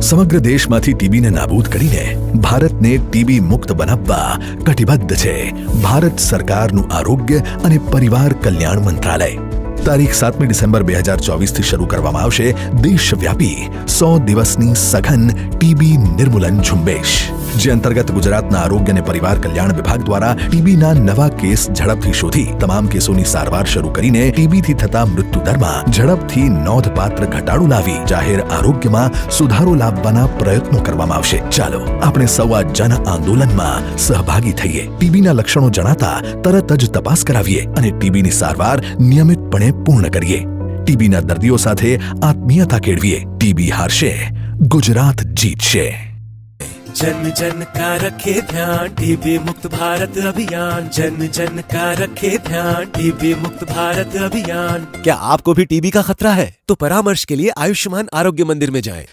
સમગ્ર દેશમાંથી ટીબીને નાબૂદ કરીને ભારતને ટીબી મુક્ત બનાવવા કટિબદ્ધ છે ભારત સરકારનું આરોગ્ય અને પરિવાર કલ્યાણ મંત્રાલય. તારીખ 7મી ડિસેમ્બર 2024 થી શરૂ કરવામાં આવશે દેશવ્યાપી 100 દિવસની સઘન ટીબી નિર્મૂલન ઝુંબેશ, જે અંતર્ગત ગુજરાતના આરોગ્ય અને પરિવાર કલ્યાણ વિભાગ દ્વારા ટીબીના નવા કેસ ઝડપથી શોધી તમામ કેસોની સારવાર શરૂ કરીને ટીબીથી થતા મૃત્યુદરમાં ઝડપથી નોંધપાત્ર ઘટાડો લાવી જાહેર આરોગ્યમાં સુધારો લાવવાના પ્રયત્નો કરવામાં આવશે. ચાલો આપણે સૌ આ જન આંદોલનમાં સહભાગી થઈએ. ટીબીના લક્ષણો જણાતા તરત જ તપાસ કરાવીએ અને ટીબીની સારવાર નિયમિતપણે પૂર્ણ કરીએ. ટીબીના દર્દીઓ સાથે આત્મીયતા કેળવીએ. ટીબી હારશે, ગુજરાત જીતશે. जन जन का रखे ध्यान, टीबी मुक्त भारत अभियान. जन जन का रखे ध्यान, टीबी मुक्त भारत अभियान. क्या आपको भी टीबी का खतरा है? तो परामर्श के लिए आयुष्मान आरोग्य मंदिर में जाएं.